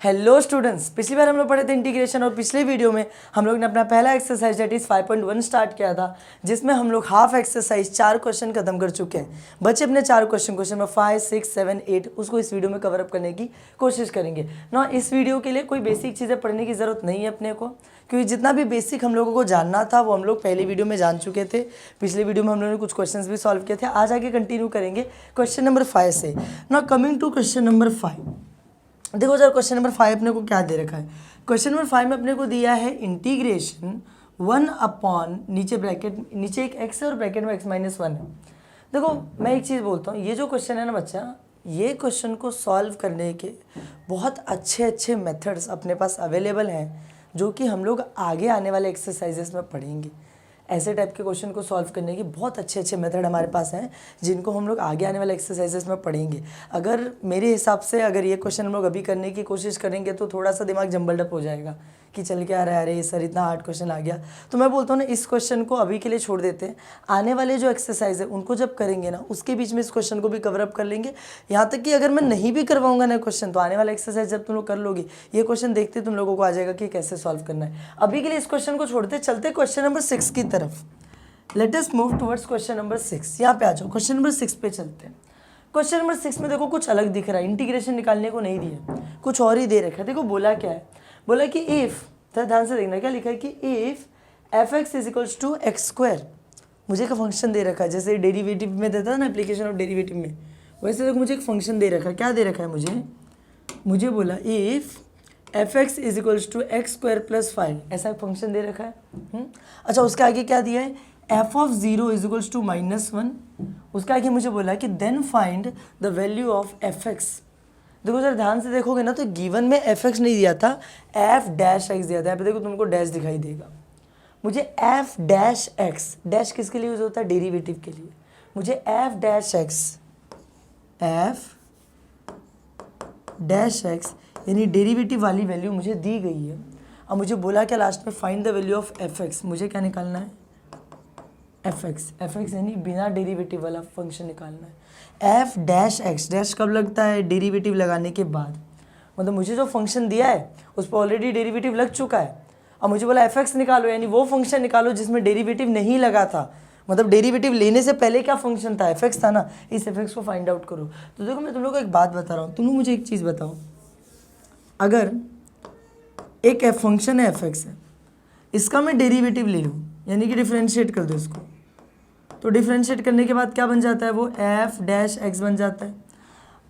Hello students, पिछली बार हम लोग पढ़े थे इंटीग्रेशन और पिछले वीडियो में हम लोग ने अपना पहला एक्सरसाइज दैट इज 5.1 स्टार्ट किया था, जिसमें हम लोग हाफ एक्सरसाइज 4 क्वेश्चन खत्म कर चुके हैं। बच्चे अपने 4 क्वेश्चन नंबर 5, 6, 7, 8 उसको इस वीडियो में कवर अप करने की कोशिश करेंगे ना। इस वीडियो के लिए कोई बेसिक चीज़ें पढ़ने की ज़रूरत नहीं है अपने को, क्योंकि जितना भी बेसिक हम लोगों को जानना था वो हम लोग पहली वीडियो में जान चुके थे। पिछले वीडियो में हम लोगों ने कुछ क्वेश्चंस भी सॉल्व किए थे। आज आगे कंटिन्यू करेंगे क्वेश्चन नंबर 5 से। ना कमिंग टू क्वेश्चन नंबर 5, देखो जरा क्वेश्चन नंबर 5 अपने को क्या दे रखा है। क्वेश्चन नंबर 5 में अपने को दिया है इंटीग्रेशन 1 अपॉन नीचे ब्रैकेट, नीचे एक x है और ब्रैकेट में x-1 है। देखो मैं एक चीज़ बोलता हूँ, ये जो क्वेश्चन है ना बच्चा, ये क्वेश्चन को सॉल्व करने के बहुत अच्छे अच्छे मेथड्स अपने पास अवेलेबल हैं, जो कि हम लोग आगे आने वाले एक्सरसाइजेस में पढ़ेंगे। ऐसे टाइप के क्वेश्चन को सॉल्व करने के बहुत अच्छे अच्छे मेथड हमारे पास हैं, जिनको हम लोग आगे आने वाले एक्सरसाइजेस में पढ़ेंगे। अगर मेरे हिसाब से अगर ये क्वेश्चन हम लोग अभी करने की कोशिश करेंगे तो थोड़ा सा दिमाग जम्बल्ड अप हो जाएगा कि चल के आ रहा है, अरे सर इतना हार्ड क्वेश्चन आ गया। तो मैं बोलता हूँ ना, इस क्वेश्चन को अभी के लिए छोड़ देते हैं। आने वाले जो एक्सरसाइज है उनको जब करेंगे ना, उसके बीच में इस क्वेश्चन को भी कवर अप कर लेंगे। यहाँ तक कि अगर मैं नहीं भी करवाऊंगा ना क्वेश्चन, तो आने वाला एक्सरसाइज जब तुम लोग कर लोगे, ये क्वेश्चन देखते तुम लोगों को आ जाएगा कि कैसे सॉल्व करना है। अभी के लिए इस क्वेश्चन को छोड़ते चलते क्वेश्चन नंबर 6 की तरफ। Let us move towards question number 6। यहाँ पे आ जाओ, क्वेश्चन नंबर 6 पे चलते हैं। क्वेश्चन नंबर 6 में देखो कुछ अलग दिख रहा है, इंटीग्रेशन निकालने को नहीं दिया, कुछ और ही दे रखा है। देखो बोला क्या है, बोला कि इफ़, ध्यान से देखना क्या लिखा है कि if f(x) is two X square. मुझे का फंक्शन दे रखा है, जैसे डेरिवेटिव में देता है ना, एप्लीकेशन ऑफ डेरिवेटिव में, वैसे देखो मुझे एक फंक्शन दे रखा है। क्या दे रखा है मुझे बोला if f(x) is two X square plus 5, ऐसा एक फंक्शन दे रखा है। अच्छा, उसके आगे क्या दिया है, f(0) इज टू -1। उसके आगे मुझे बोला कि then find the value of f(x). देखो जरा ध्यान से देखोगे ना, तो गिवन में f(x) नहीं दिया था, f'(x) दिया था। यहाँ पे देखो तुमको डैश दिखाई देगा। मुझे f'(x), डैश किसके लिए यूज होता है, डेरिवेटिव के लिए। मुझे f'(x) यानी डेरिवेटिव वाली वैल्यू मुझे दी गई है। अब मुझे बोला क्या लास्ट में, find the value of f(x). मुझे क्या निकालना है, f(x) यानी बिना डेरिवेटिव वाला फंक्शन निकालना है। f'(x), डैश कब लगता है, डेरिवेटिव लगाने के बाद। मतलब मुझे जो फंक्शन दिया है उस पर ऑलरेडी डेरिवेटिव लग चुका है। अब मुझे बोला f(x) निकालो, यानी वो फंक्शन निकालो जिसमें डेरिवेटिव नहीं लगा था। मतलब डेरिवेटिव लेने से पहले क्या फंक्शन था, f(x) था ना, इस f(x) को फाइंड आउट करो। तो देखो मैं तुम लोग को एक बात बता रहा हूँ, तुम लोग मुझे एक चीज़ बताओ, अगर एक फंक्शन है f(x) है, इसका मैं डेरिवेटिव ले लूँ, यानी कि डिफ्रेंशिएट कर दो इसको, तो डिफ्रेंशिएट करने के बाद क्या बन जाता है, वो f'(x) बन जाता है।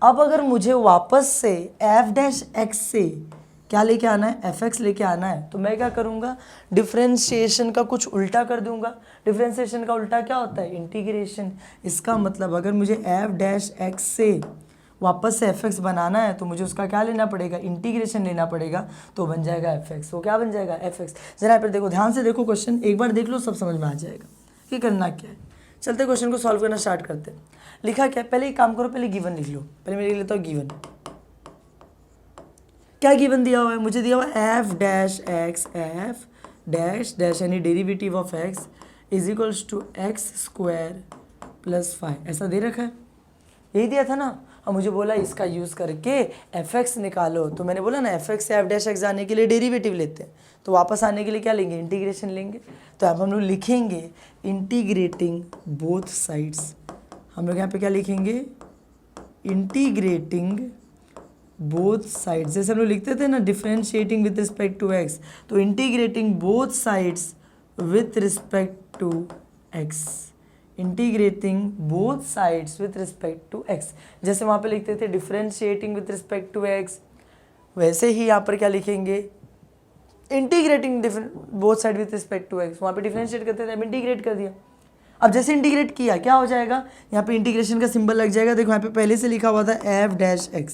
अब अगर मुझे वापस से f'(x) से क्या लेके आना है, f(x) लेके आना है, तो मैं क्या करूँगा, डिफ्रेंशिएशन का कुछ उल्टा कर दूंगा। डिफ्रेंशिएशन का उल्टा क्या होता है, इंटीग्रेशन। इसका मतलब अगर मुझे f'(x) से वापस से f(x) बनाना है, तो मुझे उसका क्या लेना पड़ेगा, इंटीग्रेशन लेना पड़ेगा, तो बन जाएगा f(x). वो क्या बन जाएगा, f(x). जरा यहाँ पर देखो, ध्यान से देखो क्वेश्चन, एक बार देख लो सब समझ में आ जाएगा कि करना क्या है। चलते क्वेश्चन को सॉल्व करना स्टार्ट करते हैं। लिखा क्या है, पहले एक काम करो, पहले गिवन लिख लो। पहले मैं लिख लेता हूँ गिवन। क्या गिवन दिया हुआ है, मुझे दिया हुआ है f'(x) यानी derivative of x is equals to X square plus 5, ऐसा दे रखा है, यही दिया था ना। और मुझे बोला इसका यूज़ करके f(x) निकालो, तो मैंने बोला ना f(x) से f'(x) आने के लिए डेरिवेटिव लेते हैं, तो वापस आने के लिए क्या लेंगे, इंटीग्रेशन लेंगे। तो अब हम लोग लिखेंगे इंटीग्रेटिंग बोथ साइड्स। हम लोग यहाँ पे क्या लिखेंगे, इंटीग्रेटिंग बोथ साइड्स। जैसे हम लोग लिखते थे ना, differentiating with respect to x, तो integrating both sides with respect to x। Integrating both sides with respect to x, जैसे वहाँ पे लिखते थे differentiating with respect to x, वैसे ही यहाँ पर क्या लिखेंगे, integrating both side with respect to x। वहाँ पे डिफ्रेंशिएट करते थे, अब इंटीग्रेट कर दिया। अब जैसे इंटीग्रेट किया क्या हो जाएगा, यहाँ पे इंटीग्रेशन का सिंबल लग जाएगा। देखो यहाँ पे पहले से लिखा हुआ था f'(x),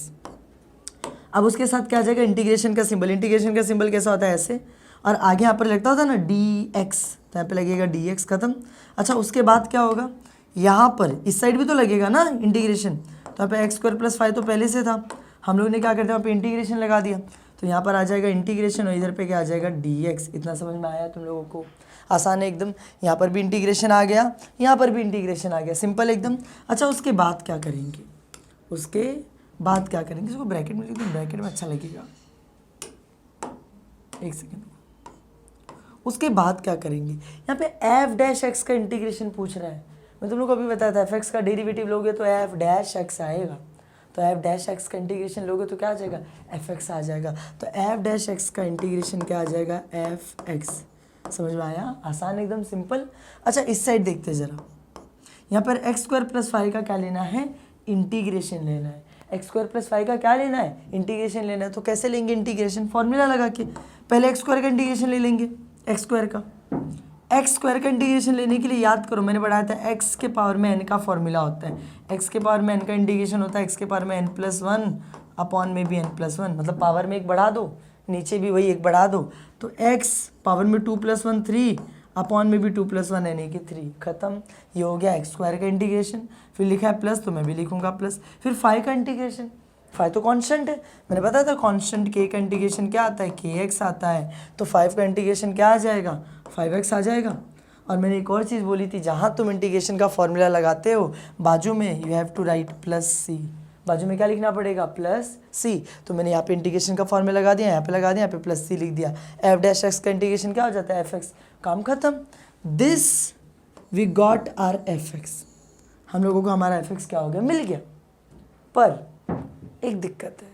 अब उसके साथ क्या आ जाएगा, इंटीग्रेशन का सिंबल। इंटीग्रेशन का सिंबल कैसा होता है, ऐसे, और आगे यहाँ पर लगता होता है ना dx, तो यहाँ पे लगेगा dx, खत्म। अच्छा, उसके बाद क्या होगा, यहाँ पर इस साइड भी तो लगेगा ना इंटीग्रेशन, तो यहाँ पे x² + 5 तो पहले से था, हम लोग ने क्या करते हैं, यहाँ पे इंटीग्रेशन लगा दिया, तो यहाँ पर आ जाएगा इंटीग्रेशन, और इधर पे क्या आ जाएगा, dx। इतना समझ में आया तुम लोगों को, आसान है एकदम। यहाँ पर भी इंटीग्रेशन आ गया, यहाँ पर भी इंटीग्रेशन आ गया, सिंपल एकदम। अच्छा, उसके बाद क्या करेंगे, इसको ब्रैकेट में लिख दूँ, ब्रैकेट में अच्छा लगेगा। एक सेकेंड, उसके बाद क्या करेंगे, यहाँ पे एफ डैश एक्स का इंटीग्रेशन पूछ रहा है। मैं तुम लोग को अभी बताया था एफ एक्स का डेरिवेटिव लोगे तो एफ डैश एक्स आएगा, तो एफ डैश एक्स का इंटीग्रेशन लोगे तो क्या आ जाएगा, एफ एक्स आ जाएगा। तो एफ डैश एक्स का इंटीग्रेशन क्या आ जाएगा, एफ एक्स। समझ में आया, आसान एकदम सिंपल। अच्छा इस साइड देखते हैं जरा, यहाँ पर एक्स स्क्वायर प्लस फाइव का क्या लेना है, इंटीग्रेशन लेना है। एक्स स्क्वायर प्लस फाइव का क्या लेना है, इंटीग्रेशन लेना है। तो कैसे लेंगे इंटीग्रेशन, फॉर्मूला लगा के। पहले एक्स स्क्वायर का इंटीग्रेशन ले लेंगे, एक्स स्क्वायर का इंटीग्रेशन लेने के लिए याद करो मैंने पढ़ाया था एक्स के पावर में एन का फॉर्मूला होता है। एक्स के पावर में एन का इंटीग्रेशन होता है एक्स के पावर में एन प्लस वन अपॉन में भी एन प्लस वन, मतलब पावर में एक बढ़ा दो, नीचे भी वही एक बढ़ा दो। तो एक्स पावर में 2 + 1 3 अपॉन में भी 2 + 1 यानी कि 3, खत्म। ये हो गया एक्स स्क्वायर का इंटीग्रेशन। फिर लिखा है प्लस, तो मैं भी लिखूंगा प्लस। फिर फाइव का इंटीग्रेशन, फाइव तो कांस्टेंट है, मैंने बताया था कांस्टेंट के का इंटीग्रेशन क्या आता है, के एक्स आता है। तो फाइव का इंटीग्रेशन क्या आ जाएगा, 5x आ जाएगा। और मैंने एक और चीज़ बोली थी, जहाँ तुम इंटीग्रेशन का फॉर्मूला लगाते हो बाजू में you have to write plus C, बाजू में क्या लिखना पड़ेगा, प्लस सी। तो मैंने यहाँ पे इंटीग्रेशन का फॉर्मूला लगा दिया, यहाँ पे लगा दिया, यहाँ पे प्लस सी लिख दिया। एफ डैश एक्स का इंटीग्रेशन क्या हो जाता है, एफ एक्स, काम खत्म। This we got are F X, हम लोगों को हमारा एफ एक्स क्या हो गया, मिल गया। पर एक दिक्कत है,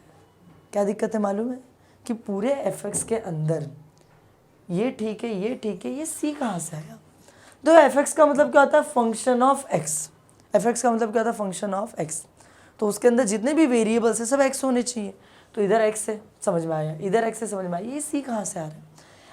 क्या दिक्कत है मालूम है, कि पूरे एफ एक्स के अंदर ये ठीक है, ये ठीक है, ये सी कहाँ से आया। तो एफ एक्स का मतलब क्या होता है, function of X. F x का मतलब क्या होता है, फंक्शन ऑफ एक्स। तो उसके अंदर जितने भी वेरिएबल्स है सब एक्स होने चाहिए। तो इधर एक्स है, समझ में आया, इधर एक्स है, समझ में आया, ये सी कहाँ से आ रहा है।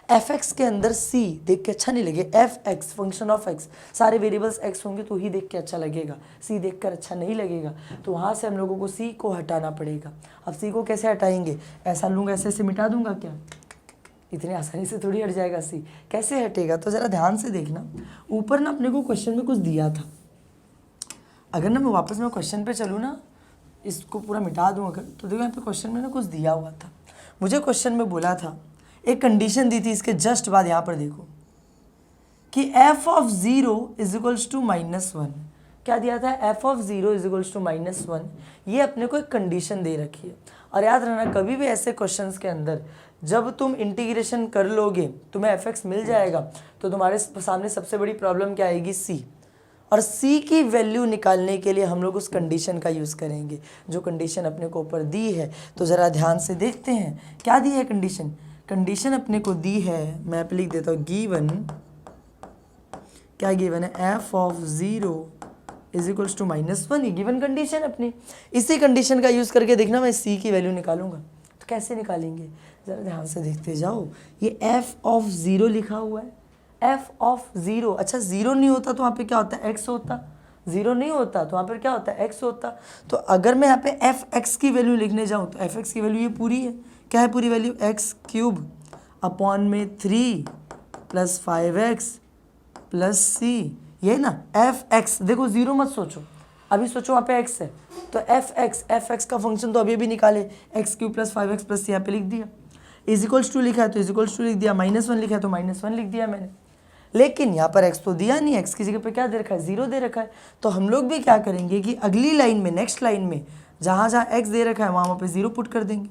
एफ एक्स के अंदर सी देख के अच्छा नहीं लगे, F x function of x, सारे वेरिएबल्स एक्स होंगे तो ही देख के अच्छा लगेगा, सी देख कर अच्छा नहीं लगेगा। तो वहाँ से हम लोगों को सी को हटाना पड़ेगा। अब सी को कैसे हटाएंगे, ऐसा लूँगा, ऐसे ऐसे मिटा दूंगा क्या, इतनी आसानी से थोड़ी हट जाएगा सी, कैसे हटेगा। तो ज़रा ध्यान से देखना, ऊपर ना अपने को क्वेश्चन में कुछ दिया था, अगर ना मैं वापस में क्वेश्चन पे चलूँ ना, इसको पूरा मिटा दूँ अगर, तो देखो यहाँ पे क्वेश्चन में ना कुछ दिया हुआ था। मुझे क्वेश्चन में बोला था, एक कंडीशन दी थी, इसके जस्ट बाद यहाँ पर देखो कि f ऑफ 0 = -1, क्या दिया था, f ऑफ 0 = -1। ये अपने को एक कंडीशन दे रखी है। और याद रखना कभी भी ऐसे क्वेश्चंस के अंदर जब तुम इंटीग्रेशन कर लोगे तुम्हें एफ एक्स मिल जाएगा, तो तुम्हारे सामने सबसे बड़ी प्रॉब्लम क्या आएगी, सी। और सी की वैल्यू निकालने के लिए हम लोग उस कंडीशन का यूज़ करेंगे जो कंडीशन अपने को ऊपर दी है। तो ज़रा ध्यान से देखते हैं क्या दी है कंडीशन। कंडीशन अपने को दी है, मैं यहाँ पे लिख देता हूँ, गिवन, क्या गिवन है, f ऑफ 0 = -1, ये गिवन कंडीशन अपनी। इसी कंडीशन का यूज़ करके देखना मैं c की वैल्यू निकालूंगा। तो कैसे निकालेंगे, ज़रा ध्यान से देखते जाओ। ये f ऑफ 0 लिखा हुआ है, f ऑफ 0, अच्छा 0 नहीं होता तो वहाँ पे क्या होता है, x होता। 0 नहीं होता तो वहाँ पर क्या होता है, x होता। तो अगर मैं यहाँ पे एफ एक्स की वैल्यू लिखने जाऊँ तो एफ एक्स की वैल्यू ये पूरी है, क्या है पूरी वैल्यू, x³ अपॉन में 3 + 5x + c, ये ना एफ एक्स। देखो 0 मत सोचो, अभी सोचो वहाँ पे x है, तो एफ एक्स का फंक्शन तो अभी भी निकाले, x³ + 5x + c यहाँ पे लिख दिया। = लिखा है तो = लिख दिया, -1 लिखा है तो -1 लिख दिया मैंने। लेकिन यहाँ पर x तो दिया नहीं, x की जगह पे क्या दे रखा है, 0 दे रखा है। तो हम लोग भी क्या करेंगे कि अगली लाइन में, नेक्स्ट लाइन में जहाँ जहाँ x दे रखा है वहाँ पे 0 पुट कर देंगे।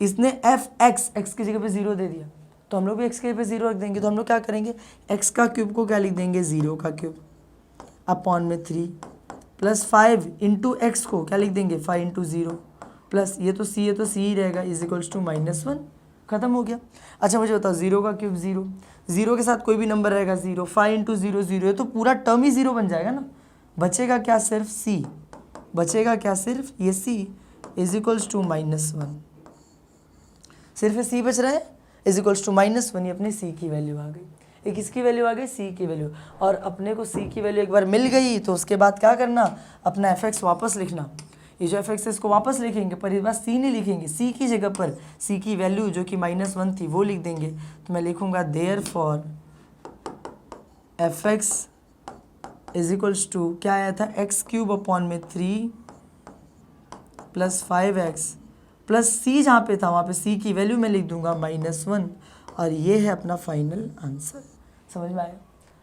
इसने एफ एक्स की जगह पे 0 दे दिया, तो हम लोग भी x की जगह पे 0 रख देंगे। तो हम लोग क्या करेंगे, x का क्यूब को क्या लिख देंगे, 0 का क्यूब अपॉन में 3 + 5 × x को क्या लिख देंगे, 5 × 0 प्लस, ये तो c है तो c ही रहेगा, = -1, खत्म हो गया। अच्छा मुझे बताओ, 0 का क्यूब 0, 0 के साथ कोई भी नंबर रहेगा 0, 5 × 0 0 है, तो पूरा टर्म ही 0 बन जाएगा ना। बचेगा क्या, सिर्फ c, बचेगा क्या, सिर्फ ये c = -1, सिर्फ c बच रहा है, = -1, ये अपनी c की वैल्यू आ गई। ये किसकी वैल्यू आ गई, c की वैल्यू। और अपने को c की वैल्यू एक बार मिल गई तो उसके बाद क्या करना, अपना एफ एक्स वापस लिखना। ये जो एफ एक्स है इसको वापस लिखेंगे, पर इस बार c नहीं लिखेंगे, c की जगह पर c की वैल्यू जो कि -1 थी वो लिख देंगे। तो मैं लिखूंगा देयरफॉर एफ एक्स = क्या आया था, x³ अपॉन में 3 + 5x + c, जहाँ पे था वहाँ पे c की वैल्यू मैं लिख दूंगा -1, और ये है अपना फाइनल आंसर। समझ में आया,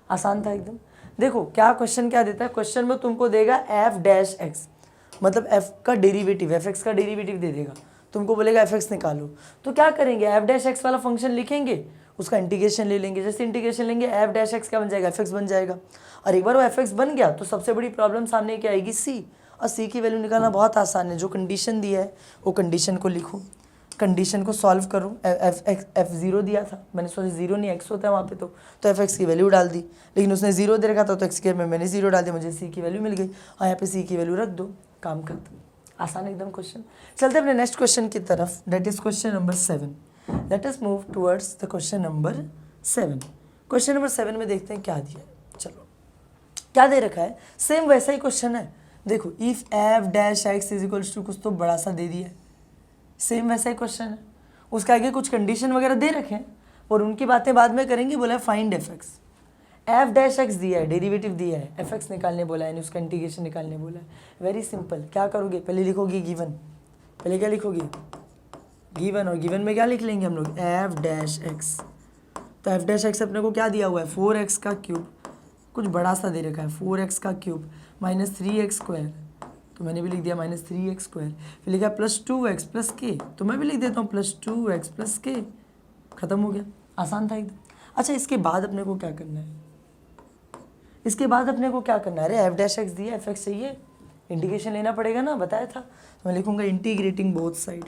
आसान था एकदम। देखो क्या क्वेश्चन क्या देता है, क्वेश्चन में तुमको देगा f डैश एक्स, मतलब f का डेरिवेटिव, एफ एक्स का डेरिवेटिव दे देगा। तुमको बोलेगा एफ एक्स निकालो, तो क्या करेंगे, एफ डैश एक्स वाला फंक्शन लिखेंगे, उसका इंटीग्रेशन ले लेंगे। जैसे इंटीग्रेशन लेंगे एफ डैश एक्स क्या बन जाएगा, एफ एक्स बन जाएगा। और एक बार वो एफ एक्स बन गया तो सबसे बड़ी प्रॉब्लम सामने क्या आएगी, सी। और सी की वैल्यू निकालना बहुत आसान है, जो कंडीशन दिया है वो कंडीशन को लिखो, कंडीशन को सॉल्व करो। एफ जीरो दिया था मैंने, सॉरी जीरो नहीं एक्स होता है वहाँ पे, तो एफ एक्स की वैल्यू डाल दी, लेकिन उसने जीरो दे रखा था तो एक्स के में मैंने जीरो डाल दिया, मुझे सी की वैल्यू मिल गई। और यहाँ पे सी की वैल्यू रख दो, काम खत्म। आसान एकदम क्वेश्चन। चलते अपने नेक्स्ट क्वेश्चन की तरफ, that is question number 7। Let us move towards the question number 7। Question number 7 में देखते हैं क्या दिया है। चलो क्या दे रखा है, सेम वैसा ही क्वेश्चन है। देखो if F dash X is equals to, कुछ तो बड़ा सा दे दिया है, सेम वैसा ही क्वेश्चन है। उसके आगे कुछ कंडीशन वगैरह दे रखे हैं और उनकी बातें बाद में करेंगे। बोला है find F x, F dash x दिया है, डेरिवेटिव दिया है, एफ एक्स निकालने बोला है, यानी उसका इंटीग्रेशन निकालने बोला है। वेरी सिंपल, क्या करोगे, पहले लिखोगे गिवन, पहले क्या लिखोगे गिवन, और गिवन में क्या लिख लेंगे हम लोग, एफ डैश एक्स। तो एफ डैश एक्स अपने को क्या दिया हुआ है, 4x का क्यूब, कुछ बड़ा सा दे रखा है, 4x का क्यूब माइनस 3x स्क्वायर, तो मैंने भी लिख दिया माइनस 3x स्क्वायर। फिर लिखा प्लस 2x प्लस के, तो मैं भी लिख देता हूँ प्लस 2x प्लस के। खत्म हो गया, आसान था एकदम। अच्छा इसके बाद अपने को क्या करना है, इसके बाद अपने को क्या करना है, अरे एफ डैश एक्स दिया, एफ एक्स चाहिए, इंटीग्रेशन लेना पड़ेगा ना, बताया था। तो मैं लिखूंगा इंटीग्रेटिंग बोथ साइड,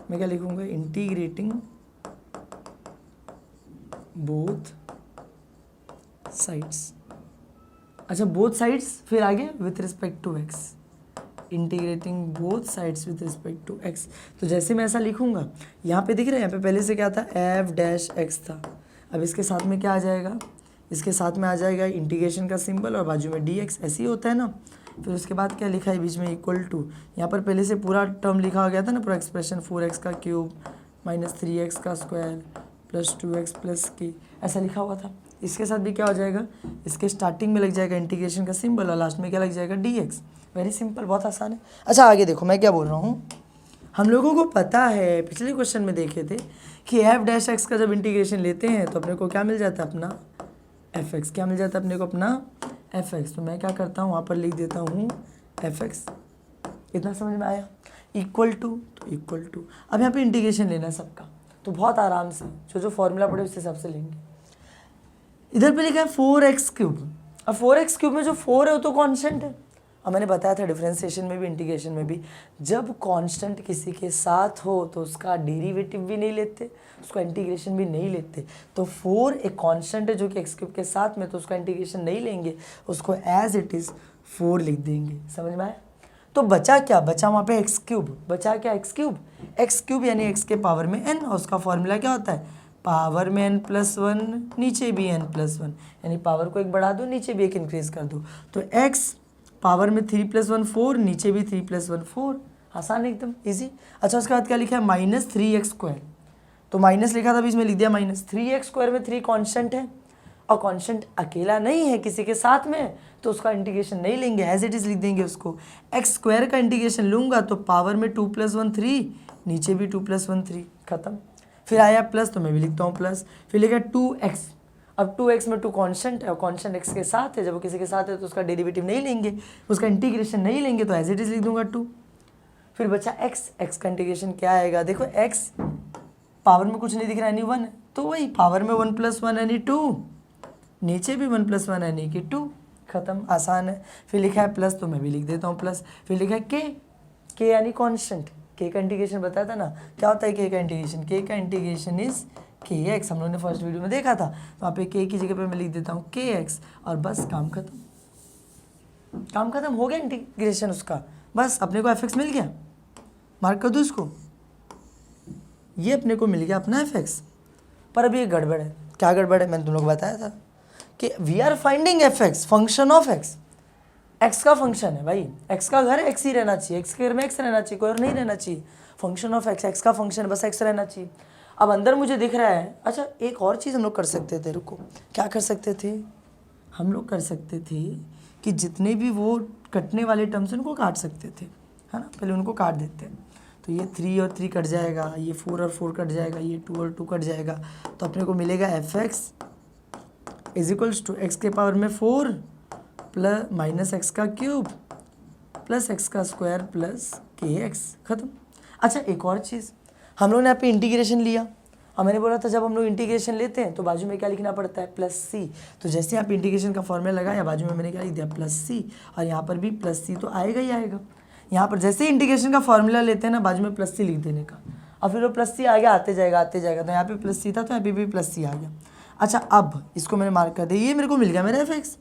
मैं क्या लिखूंगा, इंटीग्रेटिंग बोथ साइड्स। अच्छा बोथ साइड्स, फिर आगे with respect to X, integrating both sides with respect to X. तो जैसे मैं ऐसा लिखूंगा, यहाँ पे दिख रहा है, यहाँ पे पहले से क्या था, एफ डैश एक्स था, अब इसके साथ में क्या आ जाएगा, इसके साथ में आ जाएगा इंटीग्रेशन का सिंबल और बाजू में डी एक्स, ऐसे ही होता है ना। फिर उसके बाद क्या लिखा है बीच में, इक्वल टू, यहाँ पर पहले से पूरा टर्म लिखा गया था ना, पूरा एक्सप्रेशन, 4x का क्यूब माइनस 3x का स्क्वायर प्लस 2x प्लस के, ऐसा लिखा हुआ था। इसके साथ भी क्या हो जाएगा, इसके स्टार्टिंग में लग जाएगा इंटीग्रेशन का सिंबल और लास्ट में क्या लग जाएगा, डी एक्स। वेरी सिंपल, बहुत आसान है। अच्छा आगे देखो मैं क्या बोल रहा हूँ, हम लोगों को पता है, पिछले क्वेश्चन में देखे थे कि एफ डैश एक्स का जब इंटीग्रेशन लेते हैं तो अपने को क्या मिल जाता है, अपना एफ एक्स। क्या मिल जाता है अपने को, अपना एफ एक्स। तो मैं क्या करता हूँ, वहाँ पर लिख देता हूँ एफ एक्स। इतना समझ में आया, इक्वल टू, तो इक्वल टू। अब यहाँ पे इंटीग्रेशन लेना है सबका, तो बहुत आराम से जो जो फॉर्मूला पड़े उस हिसाब से लेंगे। इधर पे लिखा है 4x क्यूब, अब 4x क्यूब में जो 4 है वो तो कांस्टेंट है। अब मैंने बताया था डिफरेंशिएशन में भी इंटीग्रेशन में भी, जब कांस्टेंट किसी के साथ हो तो उसका डेरिवेटिव भी नहीं लेते, उसका इंटीग्रेशन भी नहीं लेते। तो 4 एक कांस्टेंट है जो कि एक्स क्यूब के साथ में, तो उसका इंटीग्रेशन नहीं लेंगे, उसको एज इट इज़ 4 लिख देंगे। समझ में आया। तो बचा क्या, बचा वहाँ पे एक्स क्यूब, बचा क्या, एक्स क्यूब। एक्स क्यूब यानी एक्स के पावर में n, और उसका फॉर्मूला क्या होता है, पावर में n+1, नीचे भी n+1, यानी पावर को एक बढ़ा दो, नीचे भी एक इंक्रीज कर दो। तो x पावर में 3+1 4, नीचे भी 3+1 4, आसान एकदम इजी। अच्छा उसके बाद क्या लिखा है, माइनस 3x स्क्वायर, तो माइनस लिखा था बीच में लिख दिया माइनस। 3x स्क्वायर में 3 कांस्टेंट है और कांस्टेंट अकेला नहीं है, किसी के साथ में, तो उसका इंटीग्रेशन नहीं लेंगे, एज इट इज लिख देंगे उसको। एक्स स्क्वायर का इंटीग्रेशन लूंगा तो पावर में 2+1 3, नीचे भी 2+1 3, खत्म। फिर आया प्लस, तो मैं भी लिखता हूँ प्लस। फिर लिखा 2x, अब 2x में 2 कांस्टेंट है और कांस्टेंट x के साथ है, जब वो किसी के साथ है तो उसका डेरिवेटिव नहीं लेंगे, उसका इंटीग्रेशन नहीं लेंगे, तो एज इट इज लिख दूंगा 2। फिर बचा x का इंटीग्रेशन क्या आएगा, देखो x पावर में कुछ नहीं दिख रहा है, यानी 1 है, तो वही पावर में 1+1 यानी 2, नीचे भी 1+1 यानी कि 2, खत्म, आसान है। फिर लिखा है प्लस, तो मैं भी लिख देता हूँ प्लस। फिर लिखा है k यानी कांस्टेंट, k का इंटीग्रेशन बताया था ना, क्या होता है k का इंटीग्रेशन, k का इंटीग्रेशन इज kx, हम लोगों ने फर्स्ट वीडियो में देखा था। वहाँ पे k की जगह पे मैं लिख देता हूँ kx, और बस काम खत्म, काम खत्म हो गया इंटीग्रेशन उसका, बस अपने को fx मिल गया। मार्क कर दो इसको, ये अपने को मिल गया अपना fx। पर अभी एक गड़बड़ है, क्या गड़बड़ है, मैंने तुम लोग बताया था कि we are finding fx, function of x, x का फंक्शन है भाई, x का घर x ही रहना चाहिए, x के घर में x रहना चाहिए, कोई और नहीं रहना चाहिए। फंक्शन ऑफ x, x का फंक्शन बस x रहना चाहिए। अब अंदर मुझे दिख रहा है, अच्छा एक और चीज़ हम लोग कर सकते थे, रुको, क्या कर सकते थे, हम लोग कर सकते थे कि जितने भी वो कटने वाले टर्म्स उनको काट सकते थे, है ना, पहले उनको काट देते हैं। तो ये 3 और 3 कट जाएगा, ये 4 और 4 कट जाएगा, ये 2 और 2 कट जाएगा, तो अपने को मिलेगा fx is equals to X के पावर में 4 प्लस माइनस एक्स का क्यूब प्लस एक्स का स्क्वायर प्लस के एक्स, खत्म। अच्छा एक और चीज़, हम लोग ने यहाँ पे इंटीग्रेशन लिया और मैंने बोला था जब हम लोग इंटीग्रेशन लेते हैं तो बाजू में क्या लिखना पड़ता है, प्लस सी। तो जैसे यहाँ पे इंटीग्रेशन का फॉर्मूला लगाया, बाजू में मैंने क्या लिख दिया, प्लस सी, और यहाँ पर भी प्लस सी तो आएगा ही आएगा। यहाँ पर जैसे ही इंटीग्रेशन का फॉर्मूला लेते हैं ना, बाजू में प्लस सी लिख देने का, और फिर वो प्लस सी आगे आते जाएगा आते जाएगा। तो यहाँ पे प्लस सी था तो यहाँ पे भी प्लस सी आ गया। अच्छा अब इसको मैंने मार्क कर दिया, ये मेरे को मिल गया मेरा एफ,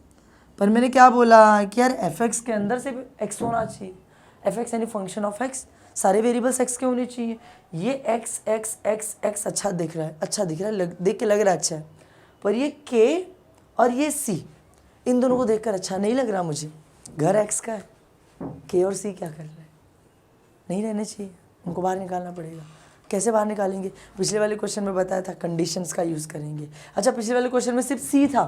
पर मैंने क्या बोला कि यार एफ के अंदर से एक्स होना चाहिए। एफ यानी फंक्शन ऑफ एक्स, सारे वेरिएबल्स एक्स के होने चाहिए। ये एक्स एक्स एक्स एक्स अच्छा दिख रहा है, अच्छा दिख रहा है, देख के लग रहा है अच्छा है, पर ये के और ये सी, इन दोनों को देखकर अच्छा नहीं लग रहा मुझे। घर एक्स का है, के और सी क्या कर रहे हैं, नहीं रहने चाहिए, उनको बाहर निकालना पड़ेगा। कैसे बाहर निकालेंगे, पिछले वाले क्वेश्चन में बताया था कंडीशंस का यूज़ करेंगे। अच्छा पिछले वाले क्वेश्चन में सिर्फ सी था,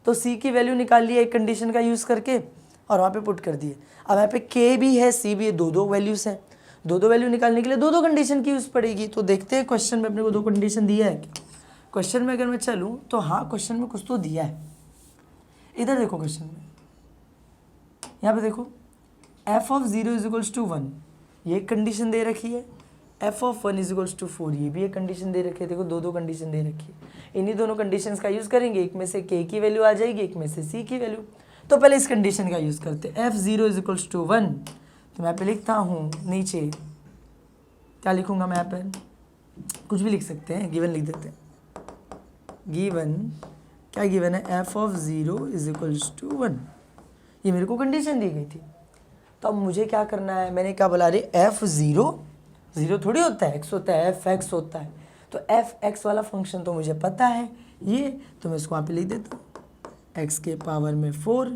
तो सी की वैल्यू निकाल लिया एक कंडीशन का यूज़ करके और वहाँ पे पुट कर दिए। अब यहाँ पे के भी है सी भी है, दो दो वैल्यूज़ हैं, दो दो वैल्यू निकालने के लिए दो दो कंडीशन की यूज़ पड़ेगी। तो देखते हैं क्वेश्चन में अपने को दो कंडीशन दिया है क्या। क्वेश्चन में अगर मैं चलूँ तो हाँ, क्वेश्चन में कुछ तो दिया है। इधर देखो क्वेश्चन में, यहाँ पे देखो एफ ऑफ 0 इज टू 1, ये कंडीशन दे रखी है। एफ ऑफ 1 इज 4, ये भी एक कंडीशन दे रखी है। देखो दो दो कंडीशन दे रखी है, इन्हीं दोनों कंडीशंस का यूज़ करेंगे। एक में से के की वैल्यू आ जाएगी, एक में से सी की वैल्यू। तो पहले इस कंडीशन का यूज़ करते हैं। एफ 0 इज 1, तो मैं यहाँ पे लिखता हूँ नीचे, क्या लिखूँगा मैं यहाँ पे, कुछ भी लिख सकते हैं, गिवन लिख देते हैं। गिवन क्या गिवन है, एफ ऑफ 0 इज 1, ये मेरे को कंडीशन दी गई थी। तो अब मुझे क्या करना है, मैंने क्या बोला, अरे एफ 0 थोड़ी होता है, एक्स होता है, एफ एक्स होता है। तो एफ एक्स वाला फंक्शन तो मुझे पता है ये, तो मैं इसको वहाँ पे लिख देता हूँ, एक्स के पावर में 4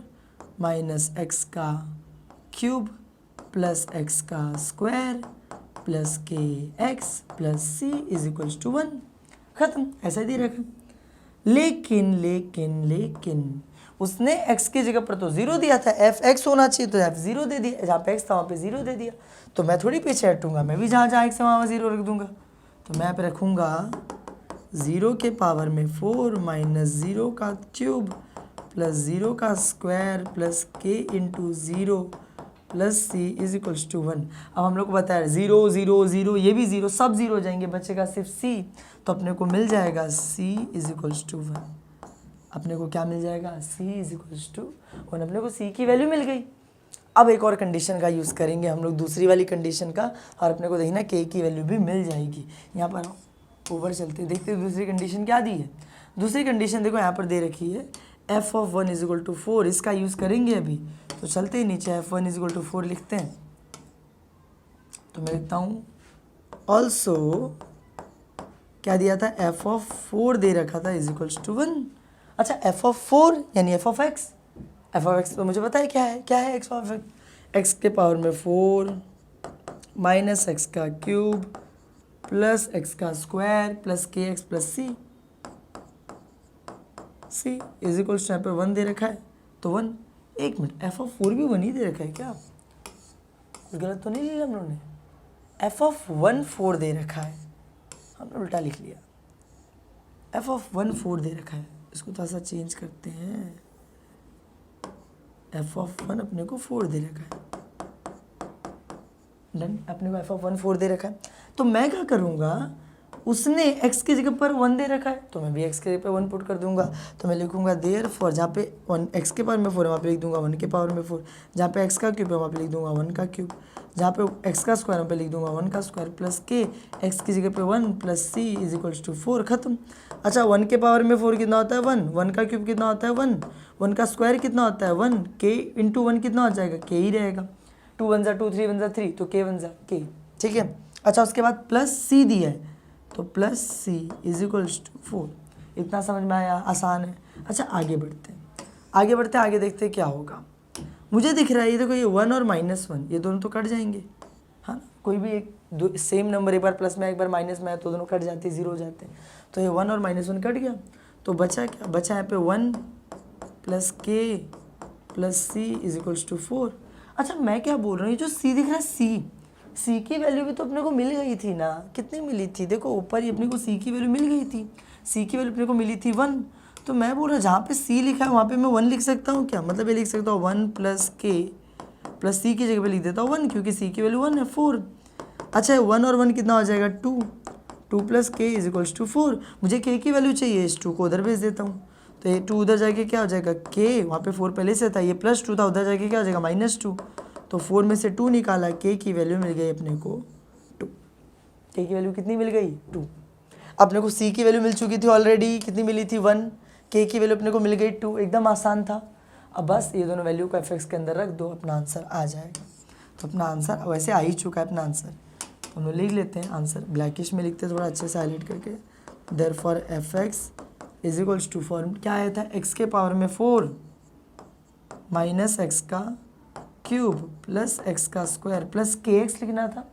माइनस एक्स का क्यूब प्लस एक्स का square plus K X plus C is 1, ख़त्म। ऐसा ही दे रखा। लेकिन लेकिन लेकिन उसने x की जगह पर तो 0 दिया था, एफ एक्स होना चाहिए तो एफ 0 दे दिया, जहाँ पे x था वहाँ पे 0 दे दिया। तो मैं थोड़ी पीछे हटूंगा, मैं भी जहाँ जहाँ x है वहाँ 0 रख दूंगा। तो मैं यहाँ पे रखूँगा 0 के पावर में 4 माइनस 0 का क्यूब प्लस 0 का स्क्वायर प्लस के इंटू 0 प्लस सी इज 1। अब हम लोग को बताया 0 0 0, ये भी 0, सब 0 हो जाएंगे, बचेगा सिर्फ c। तो अपने को मिल जाएगा c इज 1। अपने को क्या मिल जाएगा, c इज 1, अपने को c की वैल्यू मिल गई। अब एक और कंडीशन का यूज़ करेंगे हम लोग, दूसरी वाली कंडीशन का, और अपने को देखना k की वैल्यू भी मिल जाएगी। यहाँ पर ऊपर चलते हैं, देखते हैं दूसरी कंडीशन क्या दी है। दूसरी कंडीशन देखो यहाँ पर दे रखी है, एफ ऑफ 1 इज 4, इसका यूज़ करेंगे अभी। तो चलते ही नीचे एफ 1 इज 4 लिखते हैं। तो मैं लिखता हूँ ऑल्सो, क्या दिया था, एफ ऑफ 4 दे रखा था इज 1। अच्छा एफ ऑफ 4 यानी F of X, F of X तो मुझे पता है क्या है एक्स ऑफ एक्स के पावर में 4 माइनस एक्स का क्यूब प्लस एक्स का square plus K X plus C is equal to यहाँ पर 1 दे रखा है तो 1। एक मिनट, एफ ऑफ 4 भी 1 ही दे रखा है क्या, कुछ गलत तो नहीं लिया हम लोगों ने। एफ ऑफ 1 4 दे रखा है, हमने उल्टा लिख लिया। एफ ऑफ 1 4 दे रखा है, इसको थोड़ा सा चेंज करते हैं। एफ ऑफ 1 अपने को 4 दे रखा है, डन। अपने को एफ ऑफ 1 4 दे रखा है, तो मैं क्या करूँगा, उसने x की जगह पर 1 दे रखा है तो मैं भी x की जगह पर 1 पुट कर दूंगा। तो मैं लिखूंगा देयरफॉर, जहाँ पे 1 x के पावर में 4 है वहाँ पे लिख दूंगा 1 के पावर में 4, जहाँ पे x का क्यूब है वहाँ पे लिख दूंगा 1 का क्यूब, जहाँ पे x का स्क्वायर वहाँ पे लिख दूंगा 1 का स्क्वायर प्लस के x की जगह पे 1 plus c is equals to 4, खत्म। अच्छा 1 के पावर में 4 कितना होता है 1, 1 का क्यूब कितना होता है 1, 1 का स्क्वायर कितना होता है 1, k इंटू 1 कितना हो जाएगा, k ही रहेगा। 2 1 2 3 1 3, तो k 1 k, ठीक है। अच्छा उसके बाद प्लस c दिया है तो plus c is equals to 4। इतना समझ में आया, आसान है। अच्छा आगे बढ़ते हैं, आगे देखते हैं क्या होगा। मुझे दिख रहा है ये देखो, ये 1 और -1 ये दोनों तो कट जाएंगे, हाँ ना। कोई भी एक सेम नंबर एक बार प्लस में एक बार माइनस में है तो दोनों कट जाते हैं, 0 हो जाते हैं। तो ये 1 और -1 कट गया, तो बचा क्या, बचा यहाँ पे 1 plus k plus c is equals to 4। अच्छा मैं क्या बोल रहा हूँ, ये जो c दिख रहा है c की वैल्यू भी तो अपने को मिल गई थी ना, कितनी मिली थी, देखो ऊपर ही अपने को c की वैल्यू मिल गई थी, c की वैल्यू अपने को मिली थी 1। तो मैं बोल रहा जहाँ पे c लिखा है वहाँ पे मैं 1 लिख सकता हूँ क्या, मतलब ये लिख सकता हूँ 1 प्लस k प्लस c की जगह पे लिख देता हूँ 1, क्योंकि c की वैल्यू 1 है 4। अच्छा 1 और 1 कितना हो जाएगा 2, 2 प्लस के इज इक्वल्स टू 4। मुझे के की वैल्यू चाहिए, इस 2 को उधर भेज देता हूँ, तो ये 2 उधर जाके क्या हो जाएगा के, वहाँ पे 4 पहले से था, ये +2 था, उधर जाके क्या हो जाएगा -2, तो 4 में से 2 निकाला, के की वैल्यू मिल गई अपने को 2। के की वैल्यू कितनी मिल गई 2। अपने को सी की वैल्यू मिल चुकी थी ऑलरेडी, कितनी मिली थी 1, के की वैल्यू अपने को मिल गई 2, एकदम आसान था। अब बस ये दोनों वैल्यू को एफ के अंदर रख दो, अपना आंसर आ जाएगा। तो अपना आंसर वैसे आ ही चुका है अपना आंसर, तो हम लोग लिख लेते हैं आंसर, ब्लैकिश में लिखते हैं थोड़ा अच्छे से हाईलाइट करके। Therefore F X is equals to, form क्या आया था, एक्स के पावर में 4 माइनस एक्स का क्यूब प्लस एक्स का स्क्वायर प्लस के एक्स लिखना था।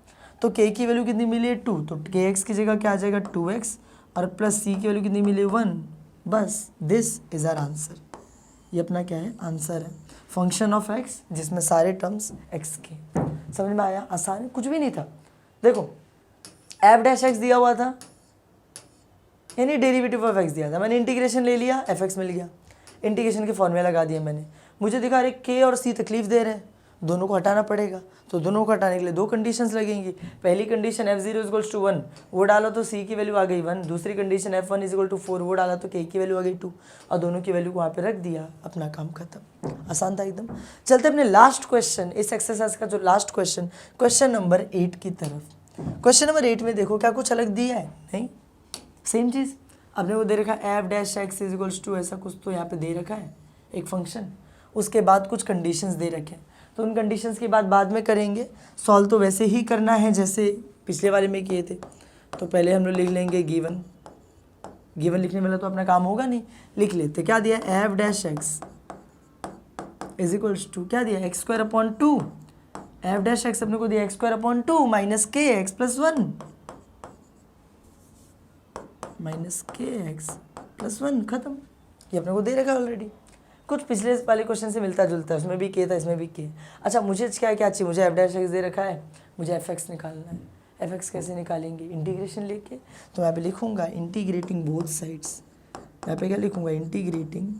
तो के की वैल्यू कितनी मिली है 2, तो के एक्स की जगह क्या आ जाएगा 2x, और प्लस सी की वैल्यू कितनी मिली 1। बस दिस इज आवर आंसर, ये अपना क्या है आंसर है, फंक्शन ऑफ एक्स जिसमें सारे टर्म्स एक्स के। समझ में आया, आसान, कुछ भी नहीं था। देखो एफ डैश एक्स दिया हुआ था, यानी डेरिवेटिव ऑफ एक्स दिया था, मैंने इंटीग्रेशन ले लिया, एफ एक्स मिल गया, इंटीग्रेशन के फॉर्मूला लगा दिए मैंने। मुझे दिखा रहे के और सी तकलीफ दे रहे हैं, दोनों को हटाना पड़ेगा, तो दोनों को हटाने के लिए दो कंडीशंस लगेंगी। पहली कंडीशन f0 = 1, वो डाला तो c की वैल्यू आ गई 1। दूसरी कंडीशन f1 = 4, वो डाला तो k की वैल्यू आ गई 2, और दोनों की वैल्यू को वहाँ पे रख दिया, अपना काम खत्म। आसान था एकदम। चलते अपने लास्ट क्वेश्चन, इस एक्सरसाइज का जो लास्ट क्वेश्चन, क्वेश्चन नंबर 8 की तरफ। क्वेश्चन नंबर 8 में देखो क्या कुछ अलग दिया है, नहीं सेम चीज़ आपने वो दे रखा है F dash X is equals to, ऐसा कुछ तो यहाँ पे दे रखा है एक फंक्शन, उसके बाद कुछ कंडीशंस दे रखे हैं, तो उन कंडीशंस की बात बाद में करेंगे। सॉल्व तो वैसे ही करना है जैसे पिछले वाले में किए थे, तो पहले हम लोग लिख लेंगे गिवन, गिवन लिखने वाला तो अपना काम होगा नहीं, लिख लेते क्या दिया F dash X is equals to, क्या दिया x²/2, एफ डैश एक्स अपने को दिया x²/2 माइनस के एक्स प्लस 1, माइनस के एक्स प्लस 1, खत्म। ये अपने को दे रखा ऑलरेडी, कुछ पिछले वाले क्वेश्चन से मिलता जुलता है, उसमें भी के था इसमें भी के। अच्छा मुझे क्या क्या चाहिए, मुझे एफ डैश एक्स दे रखा है, मुझे एफ एक्स निकालना है। एफ एक्स कैसे निकालेंगे, इंटीग्रेशन लेके, तो यहाँ पे लिखूंगा इंटीग्रेटिंग बोथ साइड्स, यहाँ पे क्या लिखूंगा integrating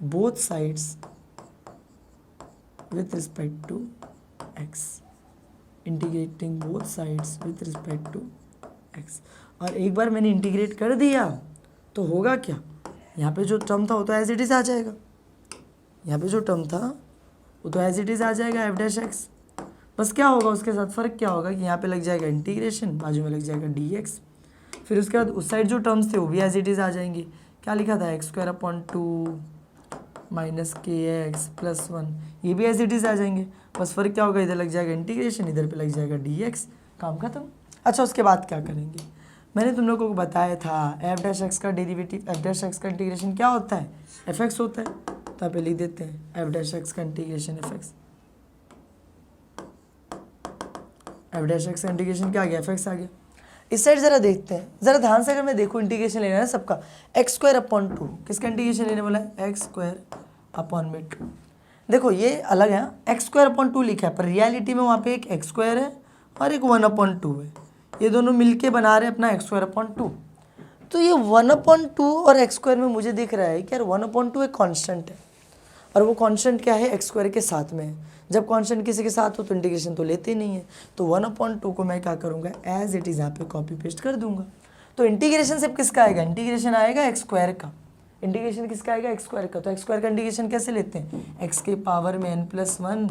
both sides with respect to X, integrating both sides with respect to X. और एक बार मैंने इंटीग्रेट कर दिया तो होगा क्या, यहाँ पे जो टर्म था वो तो एज इट इज़ आ जाएगा, यहाँ पे जो टर्म था वो तो एज इट इज़ आ जाएगा एफ डैश एक्स। बस क्या होगा उसके साथ फ़र्क क्या होगा कि यहाँ पे लग जाएगा इंटीग्रेशन, बाजू में लग जाएगा डी एक्स, फिर उसके बाद उस साइड जो टर्म्स थे वो भी एज इट इज़ आ जाएंगे। क्या लिखा था x²/2 माइनस के एक्स प्लस 1, ये भी एज इट इज़ आ जाएंगे। बस फ़र्क क्या होगा, इधर लग जाएगा इंटीग्रेशन, इधर पे लग जाएगा डी एक्स, काम खत्म। अच्छा उसके बाद क्या करेंगे, मैंने तुम लोगों को बताया था एफ डैश एक्स का डेरिवेटिव, एफ डैश एक्स का इंटीग्रेशन क्या होता है, एफ एक्स होता है, तो यहाँ पे लिख देते हैं एफ डैश एक्स का integration F x, F dash X का इंटीग्रेशन क्या आ गया, एफ एक्स आ गया। इस साइड ज़रा देखते हैं, ज़रा ध्यान से, अगर मैं देखूँ इंटीग्रेशन लेना है सबका, x²/2, किसका इंटीग्रेशन लेने वाला है, x²/2। देखो ये अलग है, x²/2 लिखा है, पर रियलिटी में वहाँ पे एक x² है और एक 1/2 है, ये दोनों मिलके बना रहे हैं अपना x²/2। तो ये 1/2 और x² में मुझे दिख रहा है कि यार 1/2 एक कांस्टेंट है, और वो कांस्टेंट क्या है x² के साथ में है। जब कांस्टेंट किसी के साथ हो तो इंटीग्रेशन तो लेते ही नहीं है, तो 1/2 को मैं क्या करूँगा एज इट इज़ यहाँ पे कॉपी पेस्ट कर दूंगा। तो इंटीग्रेशन सिर्फ किसका आएगा, इंटीग्रेशन आएगा x² का, इंटीग्रेशन किसका आएगा x² का। तो x² का इंटीग्रेशन कैसे लेते हैं, x के पावर में n+1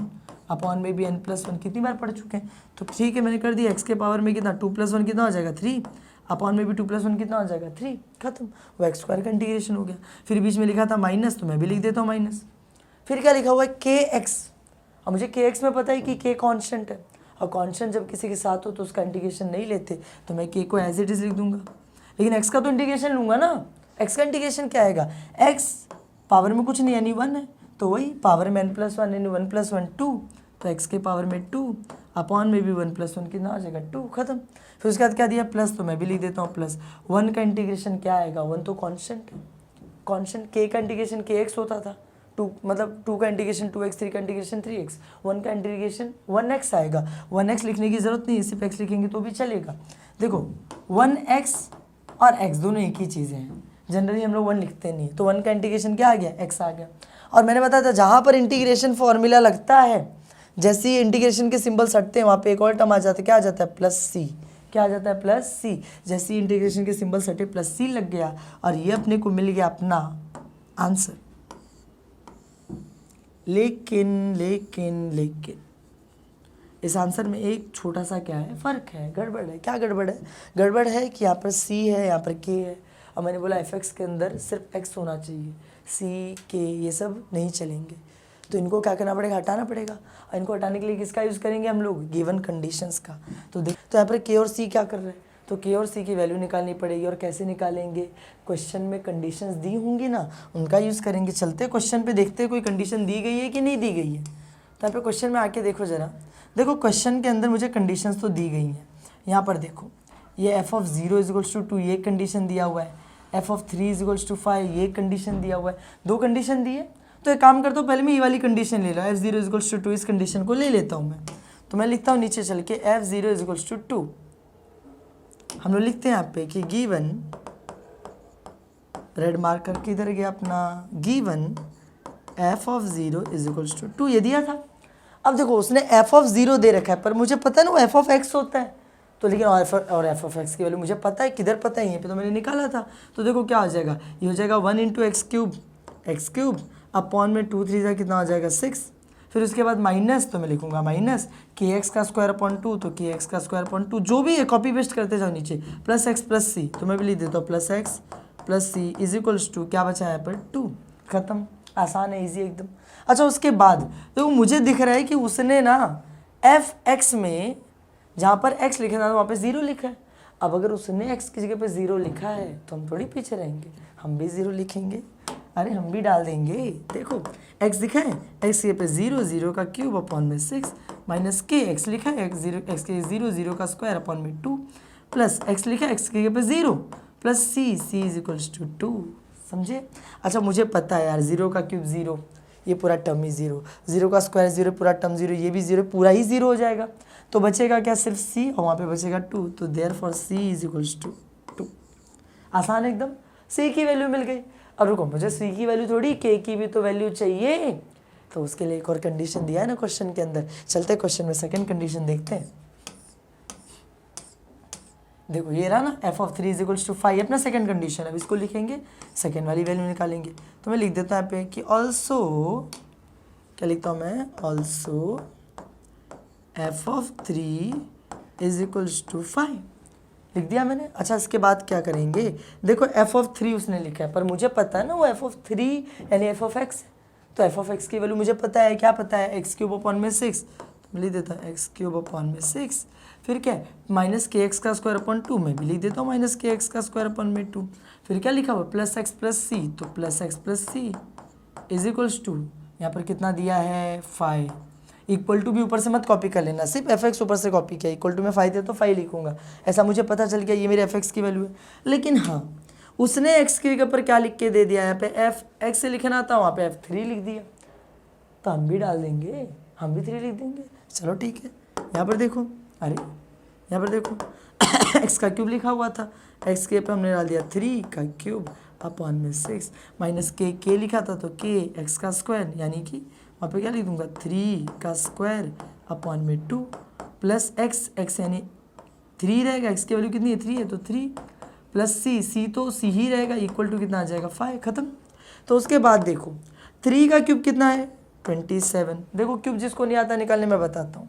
अपॉन में भी n+1, कितनी बार पढ़ चुके हैं, तो ठीक है मैंने कर दिया। x के पावर में कितना 2+1 कितना हो जाएगा 3, अपॉन में भी 2+1 कितना हो जाएगा 3, खत्म, वो x² का इंटीग्रेशन हो गया। फिर बीच में लिखा था माइनस, तो मैं भी लिख देता हूँ माइनस। फिर क्या लिखा हुआ है kx, और मुझे kx में पता है कि k कांस्टेंट है, और कांस्टेंट जब किसी के साथ हो तो उसका इंटीग्रेशन नहीं लेते, तो मैं k को एज इट इज़ लिख दूंगा। लेकिन x का तो इंटीग्रेशन लूँगा ना, x का इंटीग्रेशन क्या आएगा, x पावर में कुछ नहीं यानी 1 है, तो वही पावर में n+1 यानी 1+1 2, तो x के पावर में 2 अपॉन में भी 1+1 कितना आ जाएगा 2, खत्म। फिर उसके बाद क्या दिया प्लस, तो मैं भी लिख देता हूँ प्लस। 1 का इंटीग्रेशन क्या आएगा, 1 तो कांस्टेंट है, कांस्टेंट k का इंटीग्रेशन kx होता था, 2 मतलब 2 का इंटीग्रेशन 2x, 3 का इंटीग्रेशन 3x, 1 का इंटीग्रेशन 1x आएगा। 1x लिखने की ज़रूरत नहीं है, सिर्फ x लिखेंगे तो भी चलेगा। देखो 1x और x दोनों एक ही चीज़ें हैं, जनरली हम लोग 1 लिखते नहीं, तो 1 का इंटीग्रेशन क्या आ गया x आ गया। और मैंने बताया था जहाँ पर इंटीग्रेशन फॉर्मूला लगता है, जैसे ही इंटीग्रेशन के सिंबल सटते हैं वहाँ पे एक और टर्म आ जाता है, क्या आ जाता है, प्लस सी। क्या आ जाता है, प्लस सी। जैसे ही इंटीग्रेशन के सिंबल सटे प्लस सी लग गया और ये अपने को मिल गया अपना आंसर। लेकिन इस आंसर में एक छोटा सा क्या है, फ़र्क है, गड़बड़ है। क्या गड़बड़ है? गड़बड़ है कि यहाँ पर सी है, यहाँ पर के है, और मैंने बोला एफ एक्स के अंदर सिर्फ एक्स होना चाहिए, सी के ये सब नहीं चलेंगे। तो इनको क्या करना पड़ेगा, हटाना पड़ेगा। और इनको हटाने के लिए किसका यूज़ करेंगे हम लोग, गिवन कंडीशंस का। तो यहाँ पर के और सी क्या कर रहे हैं, तो के और सी की वैल्यू निकालनी पड़ेगी। और कैसे निकालेंगे, क्वेश्चन में कंडीशंस दी होंगी ना, उनका यूज़ करेंगे। चलते क्वेश्चन पे देखते कोई कंडीशन दी गई है कि नहीं दी गई है। तो यहाँ पे क्वेश्चन में आके देखो ज़रा, देखो क्वेश्चन के अंदर मुझे कंडीशंस तो दी गई हैं। यहाँ पर देखो ये एफ ऑफ 0 = 2 ये कंडीशन दिया हुआ है, एफ ऑफ 3 = 5 ये कंडीशन दिया हुआ है। दो कंडीशन दी है, तो एक काम करता हूँ, पहले मैं ये वाली कंडीशन ले लो, एफ 0 = 2 इस कंडीशन को ले लेता हूँ मैं। तो मैं लिखता हूँ नीचे चल के एफ 0 = 2। हम लोग लिखते हैं यहाँ पे कि गिवन, रेड मार्क करके इधर गया अपना, गिवन एफ ऑफ 0 = 2 ये दिया था। अब देखो उसने एफ ऑफ 0 दे रखा है, पर मुझे पता है ना वो एफ ऑफ एक्स होता है। तो लेकिन और एफ ऑफ एक्स की वैल्यू मुझे पता है, किधर पता है, यहीं पे तो मैंने निकाला था। तो देखो क्या हो जाएगा, ये हो जाएगा 1 × x³ अपॉन में 2 3 जा कितना हो जाएगा 6। फिर उसके बाद माइनस, तो मैं लिखूंगा माइनस kx² अपॉन 2, तो kx² अपॉन 2 जो भी है कॉपी पेस्ट करते जाओ नीचे, प्लस x प्लस सी, तो मैं भी लिख देता हूँ प्लस x प्लस सी = क्या बचा है यहाँ पर 2। खत्म, आसान है, इजी एकदम। अच्छा उसके बाद तो मुझे दिख रहा है कि उसने ना एफ एक्स में जहाँ पर x लिखा था वहाँ पे 0 लिखा है। अब अगर उसने x की जगह पे 0 लिखा है तो हम थोड़ी पीछे रहेंगे, हम भी 0 लिखेंगे। अरे हम भी डाल देंगे, देखो x लिखा है, x की जगह पे 0 0 का क्यूब अपॉन में 6 माइनस के x लिखा है, x के 0 0 का स्क्वायर अपॉन में 2 प्लस x लिखा है, x की जगह पे 0 प्लस c = 2। समझे? अच्छा मुझे पता है यार, 0 का क्यूब 0, ये पूरा टर्म ही 0, 0 का स्क्वायर 0, पूरा टर्म 0, ये भी 0, पूरा ही 0 हो जाएगा। तो बचेगा क्या, सिर्फ c, और वहाँ पे बचेगा 2। तो देयरफॉर c = 2। आसान एकदम, c की वैल्यू मिल गई। अब रुको, मुझे c की वैल्यू थोड़ी, k की भी तो वैल्यू चाहिए। तो उसके लिए एक और कंडीशन दिया है ना क्वेश्चन के अंदर। चलते क्वेश्चन में सेकेंड कंडीशन देखते हैं। देखो ये रहा ना, एफ ऑफ 3 = 5 अपना सेकंड कंडीशन है। अब इसको लिखेंगे, सेकंड वाली वैल्यू निकालेंगे। तो मैं लिख देता हूँ यहाँ पे कि ऑल्सो, क्या लिखता हूँ मैं, ऑल्सो एफ ऑफ 3 = 5 लिख दिया मैंने। अच्छा इसके बाद क्या करेंगे, देखो एफ ऑफ 3 उसने लिखा है, पर मुझे पता है ना वो एफ ऑफ 3 यानी एफ ऑफ एक्स। तो एफ ऑफ एक्स की वैल्यू मुझे पता है, क्या पता है, x³ अपॉन में 6। तो लिख देता हूँ x³ अपॉन में 6। फिर क्या है, माइनस kx² अपॉन 2, मैं भी लिख देता हूँ माइनस kx² अपॉन में 2। फिर क्या लिखा हुआ, प्लस x प्लस सी, तो प्लस x प्लस सी = यहाँ पर कितना दिया है 5। इक्वल टू भी ऊपर से मत कॉपी कर लेना, सिर्फ एफ एक्स ऊपर से कॉपी किया, इक्वल टू में 5 थे तो 5 लिखूंगा। ऐसा मुझे पता चल गया ये मेरे एफ एक्स की वैल्यू है। लेकिन हाँ उसने x के ऊपर क्या लिख के दे दिया, यहाँ पे एफ एक्स से लिखना था, वहाँ पे f3 लिख दिया। तो हम भी डाल देंगे, हम भी 3 लिख देंगे। चलो ठीक है, यहाँ पर देखो, अरे यहाँ पर देखो x का क्यूब लिखा हुआ था, x के पे हमने डाल दिया 3 का क्यूब अपॉन में 6 माइनस के लिखा था, तो k x का स्क्वायर, यानी कि वहाँ पे क्या लिख दूंगा 3 का स्क्वायर अपॉन में 2 प्लस x यानी 3 रहेगा, x की वैल्यू कितनी है 3 है, तो 3 प्लस c तो c ही रहेगा, इक्वल टू कितना आ जाएगा 5। खत्म। तो उसके बाद देखो 3 का क्यूब कितना है 27। देखो क्यूब जिसको नहीं आता निकालने मैं बताता हूँ।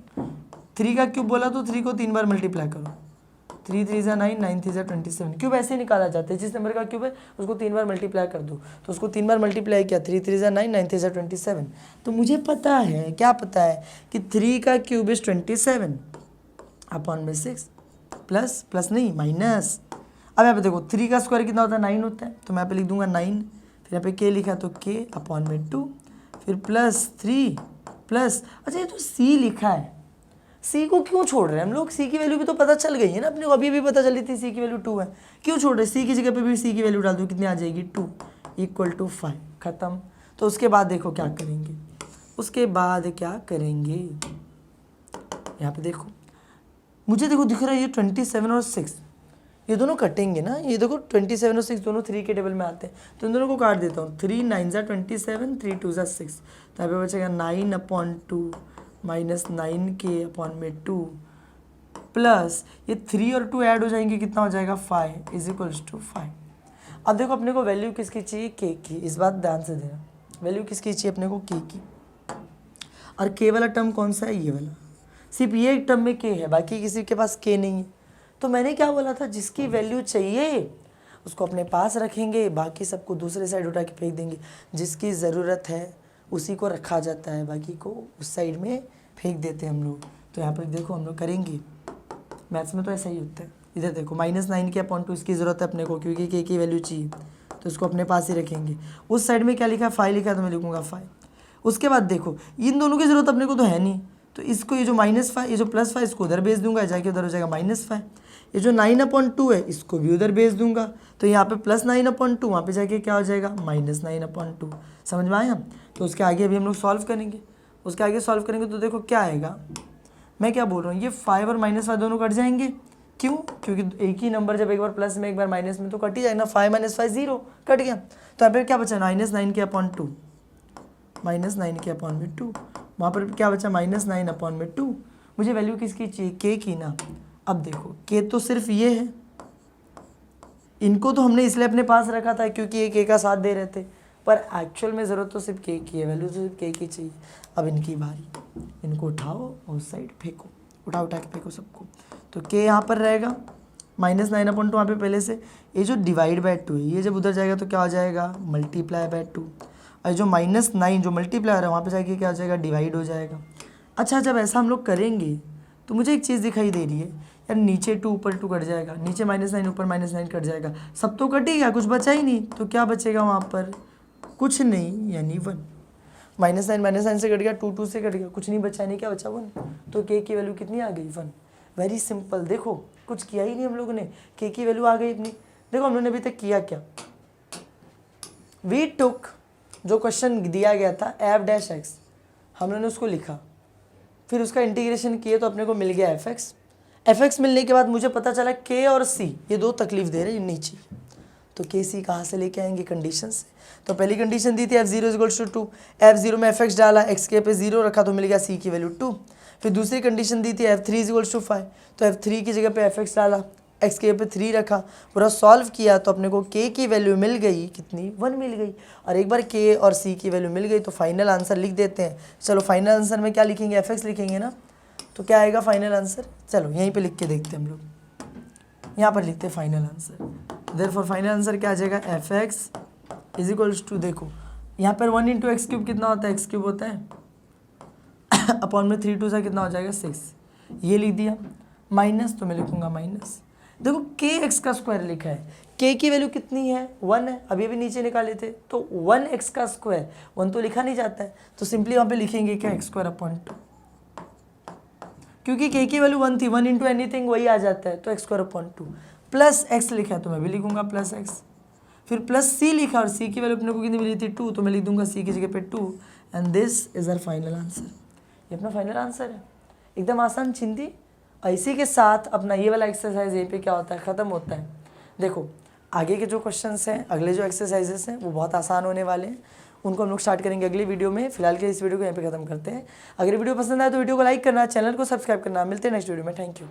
3 का क्यूब बोला तो 3 को 3 बार मल्टीप्लाई करो, 3 3 = 9, 9 3 = 27। क्यूब ऐसे ही निकाला जाता है, जिस नंबर का क्यूब है उसको 3 बार मल्टीप्लाई कर दो। तो उसको 3 बार मल्टीप्लाई किया, 3 3 = 9, 9 3 = 27। तो मुझे पता है, क्या पता है कि 3 का क्यूब इज 27 अपॉन में 6 प्लस नहीं माइनस। अब यहाँ पे देखो 3 का स्क्वायर कितना होता है 9 होता है, तो मैं यहाँ पे लिख दूंगा 9। फिर यहाँ पे k लिखा तो k अपॉन में 2, फिर प्लस 3 प्लस, अच्छा ये तो c लिखा है, c को क्यों छोड़ रहे हैं हम लोग, c की वैल्यू भी तो पता चल गई है ना अपने को, अभी भी पता चली थी c की वैल्यू 2 है, क्यों छोड़ रहे हैं, c की जगह पे भी c की वैल्यू डाल दो, कितनी आ जाएगी 2 = 5। खत्म। तो उसके बाद देखो क्या करेंगे, उसके बाद क्या करेंगे, यहाँ पे देखो मुझे देखो दिख रहा है ये 27 और 6 ये दोनों कटेंगे ना, ये देखो 27 और 6 दोनों 3 के टेबल में आते हैं, तो इन दोनों को काट देता हूँ। 3 9 = 27, 3 2 = 6, तो यहाँ पे बचेगा 9/2 -9k/2 प्लस ये 3 और 2 ऐड हो जाएंगे, कितना हो जाएगा 5 इज इक्वल्स टू 5। अब देखो अपने को वैल्यू किसकी चाहिए, के की। इस बात ध्यान से देना, वैल्यू किसकी चाहिए अपने को, के की। और के वाला टर्म कौन सा है, ये वाला। सिर्फ ये एक टर्म में के है, बाकी किसी के पास के नहीं है। तो मैंने क्या बोला था, जिसकी वैल्यू चाहिए उसको अपने पास रखेंगे, बाकी सबको दूसरे साइड उठा के फेंक देंगे। जिसकी ज़रूरत है उसी को रखा जाता है, बाकी को उस साइड में फेंक देते हैं हम लोग। तो यहाँ पर देखो हम लोग करेंगे, मैथ्स में तो ऐसा ही होता है। इधर देखो -9k/2 इसकी ज़रूरत है अपने को, क्योंकि के की वैल्यू चाहिए, तो इसको अपने पास ही रखेंगे। उस साइड में क्या लिखा है, 5 लिखा है, तो मैं लिखूँगा 5। उसके बाद देखो इन दोनों की ज़रूरत अपने को तो है नहीं, तो इसको ये जो -5 ये जो +5 इसको उधर भेज दूंगा, जाके उधर हो जाएगा -5। ये जो 9/2 है इसको भी उधर भेज दूंगा, तो यहाँ पे +9/2 वहाँ पे जाके क्या हो जाएगा -9/2। समझ में आया। तो उसके आगे अभी हम लोग सॉल्व करेंगे। उसके आगे सॉल्व करेंगे तो देखो क्या आएगा, मैं क्या बोल रहा हूँ, ये 5 और -5 दोनों कट जाएंगे। क्यों, क्योंकि एक ही नंबर जब एक बार प्लस में एक बार माइनस में तो कट ही जाएगा ना। 5 - 5 0 कट गया। तो यहाँ पे क्या बचा, -9k/2 -9k/2। वहाँ पर क्या बचा -9/2। मुझे वैल्यू किसकी चाहिए, के की ना। अब देखो के तो सिर्फ ये है, इनको तो हमने इसलिए अपने पास रखा था क्योंकि ये के का साथ दे रहे थे, पर एक्चुअल में ज़रूरत तो सिर्फ के की है, वैल्यू तो सिर्फ के की चाहिए। अब इनकी बारी, इनको उठाओ और उस साइड फेंको, उठा के फेंको सबको। तो के यहाँ पर रहेगा -9/2 वहाँ पे पहले से। ये जो डिवाइड बाय 2 है ये जब उधर जाएगा तो क्या हो जाएगा मल्टीप्लाई बाय 2। और जो -9 जो मल्टीप्लाई है वहाँ पे जाके क्या हो जाएगा डिवाइड हो जाएगा। अच्छा जब ऐसा हम लोग करेंगे तो मुझे एक चीज़ दिखाई दे रही है यार, नीचे 2 ऊपर 2 कट जाएगा, नीचे -9 ऊपर -9 कट जाएगा, सब तो कट ही गया, कुछ बचा ही नहीं। तो क्या बचेगा वहाँ पर, कुछ नहीं, यानी 1। -9 से कट गया, 2 2 से कट गया, कुछ नहीं बचा, नहीं क्या बचा 1। तो के की वैल्यू कितनी आ गई 1। वेरी सिंपल, देखो कुछ किया ही नहीं हम लोगों ने, के की वैल्यू आ गई अपनी। देखो हम लोगों ने अभी तक किया क्या, वी टुक जो क्वेश्चन दिया गया था f'(x) हम लोगों ने उसको लिखा, फिर उसका इंटीग्रेशन किए तो अपने को मिल गया f(x) मिलने के बाद मुझे पता चला k और c ये दो तकलीफ दे रहे हैं नीचे। तो के सी कहाँ से लेके आएंगे, कंडीशन से। तो पहली कंडीशन दी थी f0 = 2, f0 में fx डाला, xk पे 0 रखा तो मिल गया c की वैल्यू 2। फिर दूसरी कंडीशन दी थी f3 = 5, तो f3 की जगह पे fx डाला, xk पे 3 रखा, पूरा सॉल्व किया तो अपने को k की वैल्यू मिल गई कितनी, 1 मिल गई। और एक बार k और c की वैल्यू मिल गई तो फाइनल आंसर लिख देते हैं। चलो फाइनल आंसर में क्या लिखेंगे, fx लिखेंगे ना। तो क्या आएगा फाइनल आंसर, चलो यहीं पे लिख के देखते हैं हम लोग, यहाँ पर लिखते हैं final answer. Therefore final answer क्या आ जाएगा, fx = देखो यहाँ पर 1 × x³ कितना होता है, x³ होता है अपॉन में 3 2 से कितना हो जाएगा 6, ये लिख दिया। माइनस तो मैं लिखूंगा माइनस, देखो kx² लिखा है, k की वैल्यू कितनी है 1 है, अभी भी नीचे निकाले थे तो 1x², 1 तो लिखा नहीं जाता है, तो सिंपली वहाँ पे लिखेंगे क्या x²/2, क्योंकि k की वैल्यू 1 थी, 1 × एनीथिंग वही आ जाता है, तो x²/2 प्लस x लिखा है तो मैं भी लिखूंगा प्लस x। फिर प्लस c लिखा और c की वैल्यू अपने को कितनी मिली थी 2, तो मैं लिख दूंगा c की जगह पे 2 and this is our final answer. ये अपना फाइनल आंसर है, एकदम आसान चिंदी। और इसी के साथ अपना ये वाला एक्सरसाइज यहीं पे क्या होता है, ख़त्म होता है। देखो आगे के जो क्वेश्चंस हैं, अगले जो एक्सरसाइजेस हैं वो बहुत आसान होने वाले हैं, उनको हम लोग स्टार्ट करेंगे अगली वीडियो में। फिलहाल के इस वीडियो को यहाँ पे ख़त्म करते हैं। अगर वीडियो पसंद आए तो वीडियो को लाइक करना, चैनल को सब्सक्राइब करना। मिलते हैं नेक्स्ट वीडियो में, थैंक यू।